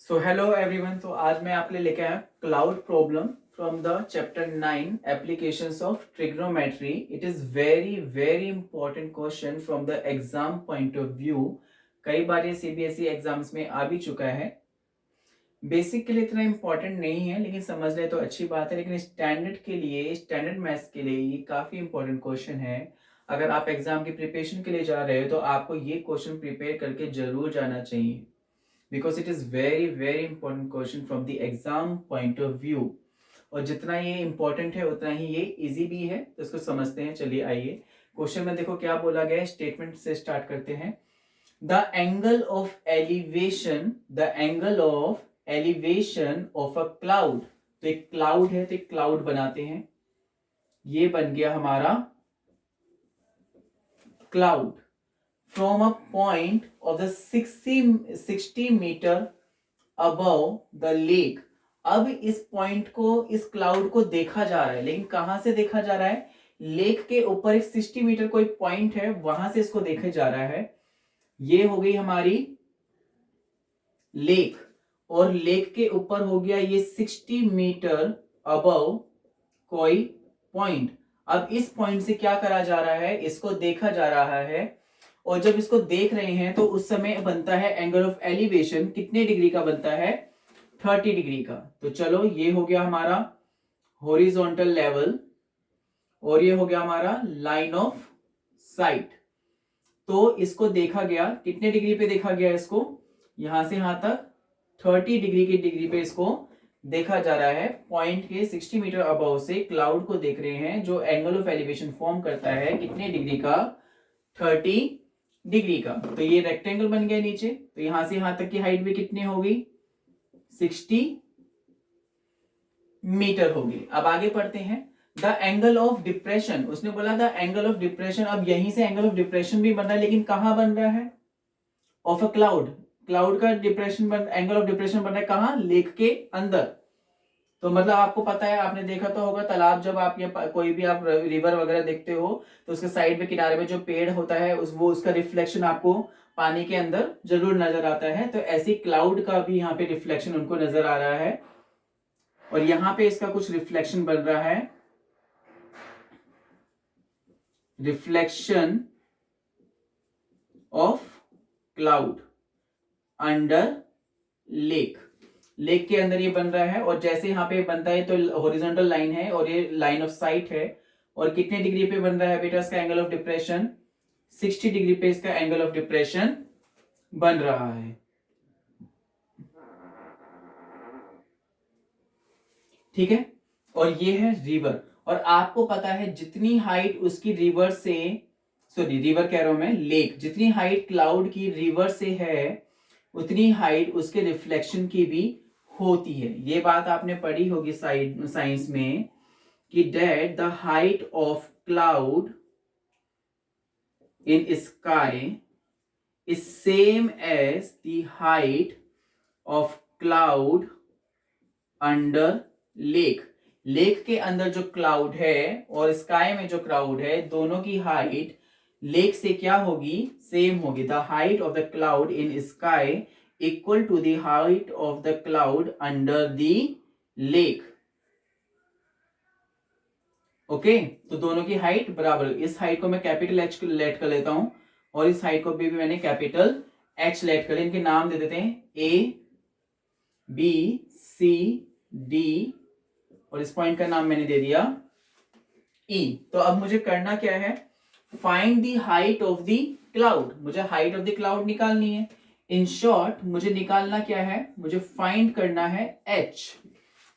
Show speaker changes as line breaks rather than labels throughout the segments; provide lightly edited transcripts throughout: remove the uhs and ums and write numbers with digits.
So hello everyone. तो आज मैं आपके लिए लेके आया cloud problem from the chapter 9 applications of trigonometry. It is very very important question from the exam point of view. कई बार ये सीबीएसई एग्जाम्स में आ भी चुका है। बेसिक के लिए इतना इंपॉर्टेंट नहीं है, लेकिन समझ ले तो अच्छी बात है। लेकिन स्टैंडर्ड के लिए, स्टैंडर्ड मैथ्स के लिए ये काफी इंपॉर्टेंट क्वेश्चन है। अगर आप एग्जाम की प्रिपरेशन के लिए जा रहे हो तो आपको ये क्वेश्चन प्रिपेयर करके जरूर जाना चाहिए, because it is very very important question from the exam point of view। और जितना ये important है उतना ही ये easy भी है, तो इसको समझते हैं। चलिए आइए क्वेश्चन में देखो क्या बोला गया है। स्टेटमेंट से स्टार्ट करते हैं। The angle of elevation, the angle of elevation of a cloud. तो एक क्लाउड है, तो एक क्लाउड बनाते हैं। ये बन गया हमारा cloud from a point of the 60 meter above the lake। अब इस पॉइंट को, इस क्लाउड को देखा जा रहा है, लेकिन कहां से देखा जा रहा है? लेक के ऊपर एक 60 मीटर कोई पॉइंट है, वहां से इसको देखा जा रहा है। ये हो गई हमारी लेक, और लेक के ऊपर हो गया ये 60 मीटर अबव कोई पॉइंट। अब इस पॉइंट से क्या करा जा रहा है? इसको देखा जा रहा है। और जब इसको देख रहे हैं तो उस समय बनता है एंगल ऑफ एलिवेशन। कितने डिग्री का बनता है? 30 डिग्री का। तो चलो ये हो गया हमारा हॉरिजॉन्टल लेवल, और ये हो गया हमारा लाइन ऑफ साइट। तो इसको देखा गया कितने डिग्री पे देखा गया? इसको यहां से यहां तक 30 डिग्री की डिग्री पे इसको देखा जा रहा है। पॉइंट के 60 मीटर अबव से क्लाउड को देख रहे हैं, जो एंगल ऑफ एलिवेशन फॉर्म करता है कितने डिग्री का? 30 डिग्री का। तो ये रेक्टेंगल बन गया नीचे। तो यहां से यहां तक की हाइट भी कितनी होगी? 60 मीटर होगी। अब आगे पढ़ते हैं। द एंगल ऑफ डिप्रेशन, उसने बोला द एंगल ऑफ डिप्रेशन। अब यहीं से एंगल ऑफ डिप्रेशन भी बन रहा है, लेकिन कहां बन रहा है? Of a cloud. क्लाउड का डिप्रेशन एंगल ऑफ डिप्रेशन बन रहा है कहां? लेक के अंदर। तो मतलब आपको पता है, आपने देखा तो होगा तालाब, जब आप ये कोई भी आप रिवर वगैरह देखते हो तो उसके साइड में किनारे में जो पेड़ होता है वो उसका रिफ्लेक्शन आपको पानी के अंदर जरूर नजर आता है। तो ऐसी क्लाउड का भी यहाँ पे रिफ्लेक्शन उनको नजर आ रहा है, और यहाँ पे इसका कुछ रिफ्लेक्शन बन रहा है। Reflection of cloud under lake. Lake के अंदर ये बन रहा है, और जैसे यहाँ पे बनता है तो हॉरिजॉन्टल लाइन है और ये लाइन ऑफ साइट है। और कितने डिग्री पे बन रहा है बेटा इसका एंगल ऑफ डिप्रेशन? 60 डिग्री पे इसका एंगल ऑफ डिप्रेशन बन रहा है। ठीक है। और ये है रिवर, और आपको पता है जितनी हाइट उसकी रिवर से, सॉरी रिवर कह रहा हूं मैं, लेक, जितनी हाइट क्लाउड की रिवर से है उतनी हाइट उसके रिफ्लेक्शन की भी होती है। ये बात आपने पढ़ी होगी साइंस में कि that the height of cloud in sky is same as the height of cloud under lake. Lake के अंदर जो क्लाउड है और स्काई में जो क्लाउड है, दोनों की हाइट लेक से क्या होगी? सेम होगी। The height of the cloud in sky equal to the height of the cloud under the lake. Okay, तो दोनों की हाइट बराबर। इस हाइट को मैं कैपिटल एच लेट कर लेता हूं, और इस हाइट को भी मैंने कैपिटल एच लेट कर लिया। इनके नाम दे देते हैं ए बी सी डी, और इस पॉइंट का नाम मैंने दे दिया ई। तो अब मुझे करना क्या है? Find the height of the cloud. मुझे हाइट ऑफ द क्लाउड निकालनी है। इन शॉर्ट मुझे निकालना क्या है? मुझे फाइंड करना है एच।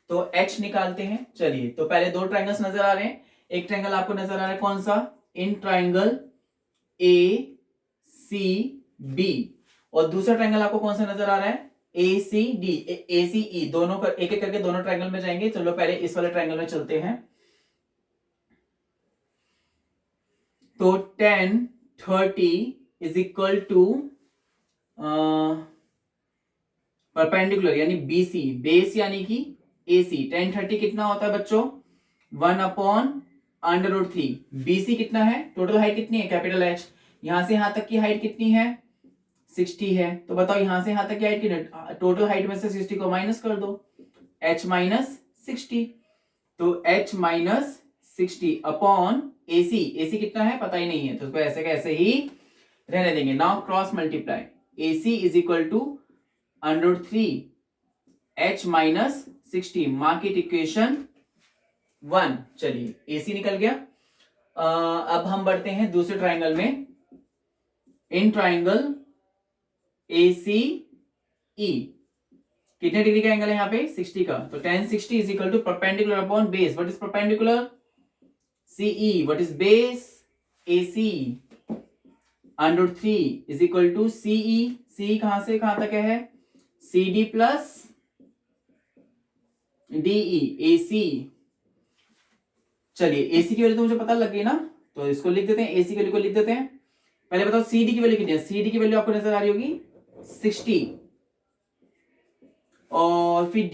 तो एच निकालते हैं। चलिए, तो पहले दो ट्राइंगल्स नजर आ रहे हैं। एक ट्राइंगल आपको नजर आ रहा है, कौन सा? In triangle A C B. और दूसरा ट्राइंगल आपको कौन सा नजर आ रहा है? ए सी डी, ए सी ई। दोनों कर एक एक करके दोनों ट्राइंगल में जाएंगे। चलो पहले इस वाले ट्राइंगल में चलते हैं। तो 10 30 इज इक्वल टू परपेंडिकुलर यानी बीसी, बेस यानी कि एसी। 10 30 कितना होता है बच्चों? 1/√3। बीसी कितना है? टोटल हाइट कितनी है? Capital H. यहां से यहां तक की हाइट कितनी है? 60 है, तो बताओ यहां से यहां तक की हाइट कितनी, टोटल हाइट में से 60 को माइनस कर दो, h माइनस 60, तो h minus 60 upon AC, AC कितना है पता ही नहीं है, तो उसको ऐसे का ऐसे ही रहने देंगे। Now cross multiply, AC is equal to √3 h minus 60, mark it equation 1। चलिए AC निकल गया। अब हम बढ़ते हैं दूसरे ट्राइंगल में। इन ट्राइंगल ACE कितने डिग्री का एंगल है यहाँ पे, 60 का, तो tan 60 is equal to perpendicular upon base, what is perpendicular, CE, what is base, AC, √3 is equal to CE, CE कहां से कहां तक है, CD प्लस DE, AC। चलिए AC की वैल्यू तो मुझे पता लग गई ना, तो इसको लिख देते हैं, AC की वैल्यू को लिख देते हैं। पहले बताओ CD की वैल्यू कितनी है, CD की वैल्यू आपको नजर आ रही होगी 60, और फिर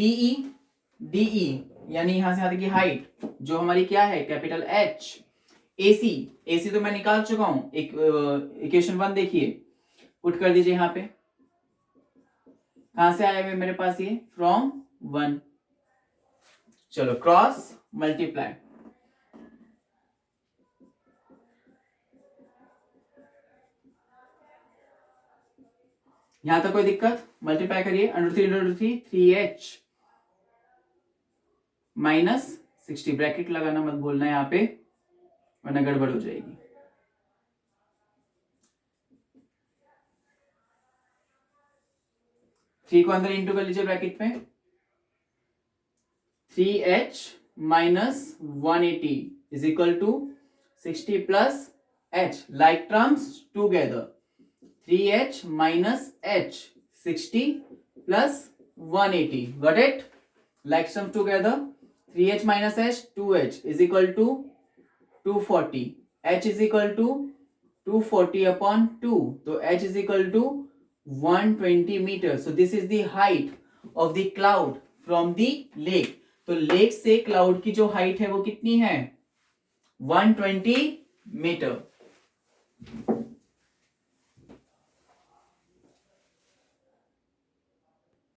DE यानी यहां से आगे की हाइट जो हमारी क्या है, कैपिटल H। AC तो मैं निकाल चुका हूं, एक इक्वेशन 1 देखिए, पुट कर दीजिए यहां पे, कहां से आया मेरे पास ये, फ्रॉम 1। चलो क्रॉस मल्टीप्लाई, यहां तक कोई दिक्कत, मल्टीप्लाई करिए, √3 3h माइनस 60, ब्रैकेट लगाना मत भूलना यहाँ पे वरना गड़बड़ हो जाएगी। थ्री को अंदर इंटू कर लीजिए ब्रैकेट में, 3h minus 180 is equal to 60 plus h, like terms together, 3h minus h, 60 plus 180, got it, like terms together, 3h minus h 2h is equal to 240, h is equal to 240 upon 2, so h is equal to 120 meters, so this is the height of the cloud from the lake। तो lake से cloud की जो height है वो कितनी है, 120 metre.